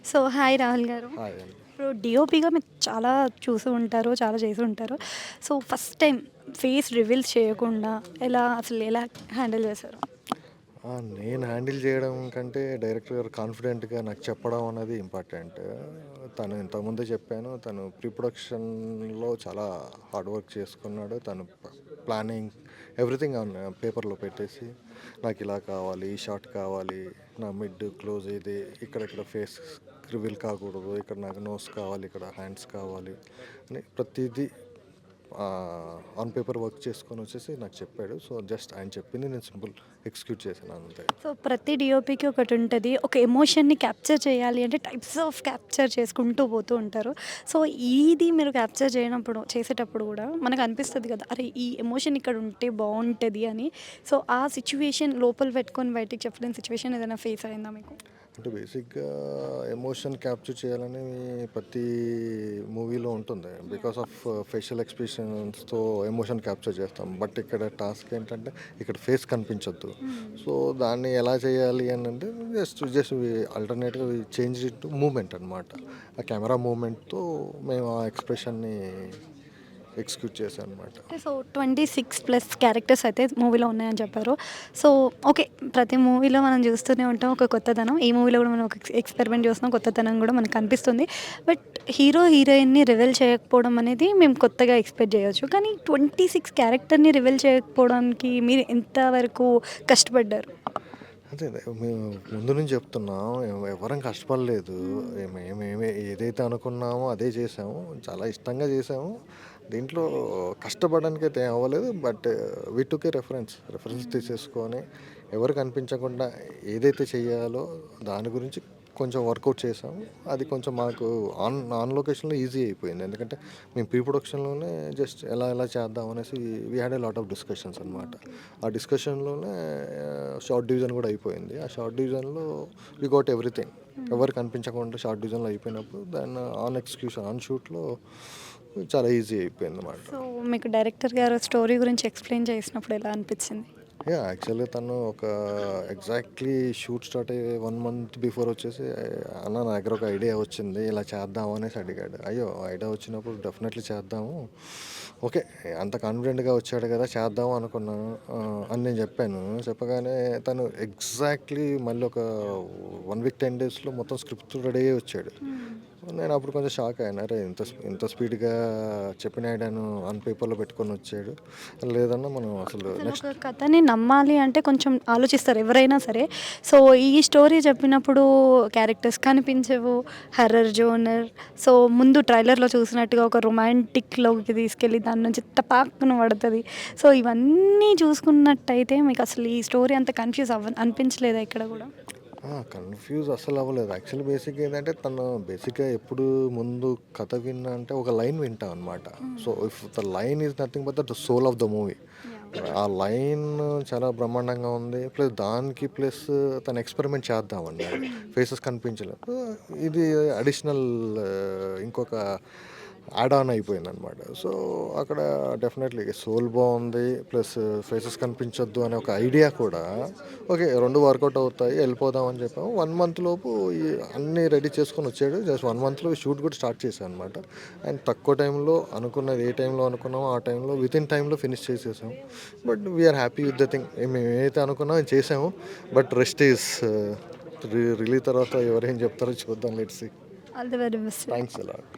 So, hi Rahul గారు. Hi అండి. ఇప్పుడు డీఓపీగా మీరు చాలా చూసి ఉంటారు, చాలా చేసి ఉంటారు. So, first time face reveal చేయకుండా ఎలా హ్యాండిల్ చేశారు? నేను హ్యాండిల్ చేయడం కంటే డైరెక్టర్ గారు కాన్ఫిడెంట్‌గా నాకు చెప్పడం అనేది ఇంపార్టెంట్. తను ఇంతకుముందే చెప్పాను. తను ప్రీ ప్రొడక్షన్‌లో చాలా హార్డ్ వర్క్ చేసుకున్నాడు. తను ప్లానింగ్ ఎవ్రీథింగ్ ఆన్ పేపర్‌లో పెట్టేసి నాకు ఇలా కావాలి, ఈ షాట్ కావాలి, నా మిడ్ క్లోజ్ ఇది, ఇక్కడ ఫేస్ రివీల్ కాకూడదు, ఇక్కడ నాకు నోస్ కావాలి, ఇక్కడ హ్యాండ్స్ కావాలి అని ప్రతిదీ ఆన్ పేపర్ వర్క్ చేసుకొని వచ్చేసి నాకు చెప్పాడు. సో, జస్ట్ ఆయన చెప్పింది నేను సింపుల్ ఎగ్జిక్యూట్ చేశాను అంతే. సో, ప్రతి డీఓపీకి ఒకటుంటది. ఒక ఎమోషన్‌ని క్యాప్చర్ చేయాలి అంటే టైప్స్ ఆఫ్ క్యాప్చర్ చేసుకుంటూ పోతూ ఉంటారు. సో, ఇది మీరు క్యాప్చర్ చేసేటప్పుడు గూడా మనకు అనిపిస్తది కదా! అరే! ఈ ఎమోషన్ ఇక్కడ ఉంటే బావుంటది అని. సో, ఆ సిట్యుయేషన్ లోపల పెట్టుకొని బయటికి చెప్పలేని సిట్యుయేషన్ ఏదైనా ఫేస్ అయిందా మీకు? అంటే బేసిక్‌గా ఎమోషన్ క్యాప్చర్ చేయాలని ప్రతి మూవీలో ఉంటుంది. బికాస్ ఆఫ్ ఫేషియల్ ఎక్స్‌ప్రెషన్స్‌తో ఎమోషన్ క్యాప్చర్ చేస్తాం. బట్ ఇక్కడ టాస్క్ ఏంటంటే ఇక్కడ ఫేస్ కనిపించొద్దు. సో, దాన్ని ఎలా చేయాలి అనంటే జస్ట్ ఆల్టర్‌నేట్‌గా చేంజ్ ఇట్ టు మూవ్‌మెంట్ అనమాట. ఆ కెమెరా మూవ్‌మెంట్‌తో మేము ఆ ఎక్స్‌ప్రెషన్‌ని ఎగ్జిక్యూట్ చేశాం అనమాట. సో, 26+ క్యారెక్టర్స్ అయితే మూవీలో ఉన్నాయని చెప్పారు. So, okay. ప్రతి మూవీలో మనం చూస్తూనే ఉంటాం ఒక కొత్తదనం. ఈ మూవీలో కూడా మనం ఒక ఎక్స్‌పెరిమెంట్ చూస్తున్నాం. కొత్తదనం కూడా మనకు కనిపిస్తుంది. బట్ హీరోయిన్‌ని రివీల్ చేయకపోవడం అనేది మేము కొత్తగా ఎక్స్‌పెక్ట్ చేయొచ్చు. కానీ 26 క్యారెక్టర్‌ని రివీల్ చేయకపోవడానికి మీరు ఎంతవరకు కష్టపడ్డారు? అదే మేము ముందు నుంచి చెప్తున్నాం. ఎవరం కష్టపడలేదు. మేమేమి ఏదైతే అనుకున్నామో అదే చేసాము. చాలా ఇష్టంగా చేసాము. దీంట్లో కష్టపడడానికైతే ఏం అవ్వలేదు. But we took A reference తీసేసుకొని ఎవరు కనిపించకుండా ఏదైతే చేయాలో దాని గురించి కొంచెం వర్కౌట్ చేసాము. అది కొంచెం మాకు ఆన్ లొకేషన్‌లో ఈజీ అయిపోయింది. ఎందుకంటే మేము ప్రీ ప్రొడక్షన్‌లోనే జస్ట్ ఎలా చేద్దాం అనేసి we had a lot of discussions అనమాట. ఆ డిస్కషన్‌లోనే షార్ట్ డివిజన్ కూడా అయిపోయింది. ఆ షార్ట్ డివిజన్‌లో వి గాట్ ఎవ్రీథింగ్. ఎవరు కనిపించకుండా షార్ట్ డివిజన్‌లో అయిపోయినప్పుడు దాన్ని ఆన్ షూట్‌లో చాలా ఈజీ అయిపోయిందన్నమాట. సో, మీకు డైరెక్టర్ గారు స్టోరీ గురించి ఎక్స్‌ప్లెయిన్ చేసినప్పుడు ఎలా అనిపించింది? యాక్చువల్‌గా తను ఎగ్జాక్ట్‌లీ షూట్ స్టార్ట్ అయ్యే 1 మంత్ బిఫోర్ వచ్చేసి, "అన్న నా దగ్గర ఒక ఐడియా వచ్చింది. ఇలా చేద్దాం" అనేసి అడిగాడు. అయ్యో! ఐడియా వచ్చినప్పుడు డెఫినెట్‌లీ చేద్దాము. ఓకే. అంత కాన్ఫిడెంట్‌గా వచ్చాడు కదా! చేద్దాం అనుకున్నాను అని నేను చెప్పాను. చెప్పగానే తను ఎగ్జాక్ట్‌లీ మళ్ళీ ఒక 1 వీక్ 10 డేస్‌లో మొత్తం స్క్రిప్ట్ రెడీ అయ్యి వచ్చాడు. నేను అప్పుడు కొంచెం షాక్ అయ్యాను. అరే! ఇంత స్పీడ్‌గా చెప్పిన ఐడియాను ఆన్ పేపర్‌లో పెట్టుకొని వచ్చాడు. లేదన్నా మనం అసలు అసలు నెక్స్ట్ ఒక కథని నమ్మాలి అంటే కొంచెం ఆలోచిస్తారు ఎవరైనా సరే. సో, ఈ స్టోరీ చెప్పినప్పుడు క్యారెక్టర్స్ కనిపించవు. Horror genre. సో, ముందు ట్రైలర్‌లో చూసినట్టుగా ఒక రొమాంటిక్‌లోకి తీసుకెళ్ళి దాని నుంచి టపాక్కున పడతది. సో, ఇవన్నీ చూసుకున్నట్టయితే మీకు అసలు ఈ స్టోరీ అంత కన్‌ఫ్యూజ్ అనిపించలేదా ఎక్కడ గూడా? కన్‌ఫ్యూజ్ అస్సలవ్వలేదు. యాక్చువల్లీ బేసిక్‌గా ఏందంటే తను బేసిక్‌గా ఎప్పుడు ముందు కథ విన్నా అంటే ఒక లైన్ వింటాం అనమాట. So, if the line is nothing but the soul of the movie. ఆ లైన్ చాలా బ్రహ్మాండంగా ఉంది. ప్లస్ తను ఎక్స్‌పెరిమెంట్ చేద్దాం అన్నాడు. ఫేసెస్ కనిపించలేదు. ఇది అడిషనల్ ఇంకొక యాడ్ ఆన్ అయిపోయిందనమాట. సో, అక్కడ డెఫినెట్‌లీ సోల్ బావుంది. ప్లస్ ఫేసెస్ కనిపించొద్దు అనే ఒక ఐడియా కూడా ఓకే. 2 వర్కౌట్ అవుతాయి. ఎళ్ళిపోదాం అని చెప్పాము. 1 మంత్ లోపు అన్నీ రెడీ చేసుకొని వచ్చాడు. జస్ట్ 1 మంత్‌లో షూట్ కూడా స్టార్ట్ చేశాం అనమాట. అండ్ తక్కువ టైంలో అనుకున్నది ఏ టైంలో అనుకున్నామో ఆ టైంలో వితిన్ టైంలో ఫినిష్ చేసేసాం. But we are happy with the thing. మేము ఏదైతే అనుకున్నామో అది చేసాము. బట్ రెస్ట్ ఈస్ రిలీజ్ తర్వాత ఎవరేం చెప్తారో చూద్దాం. Let's see. All the very best. Thanks a lot.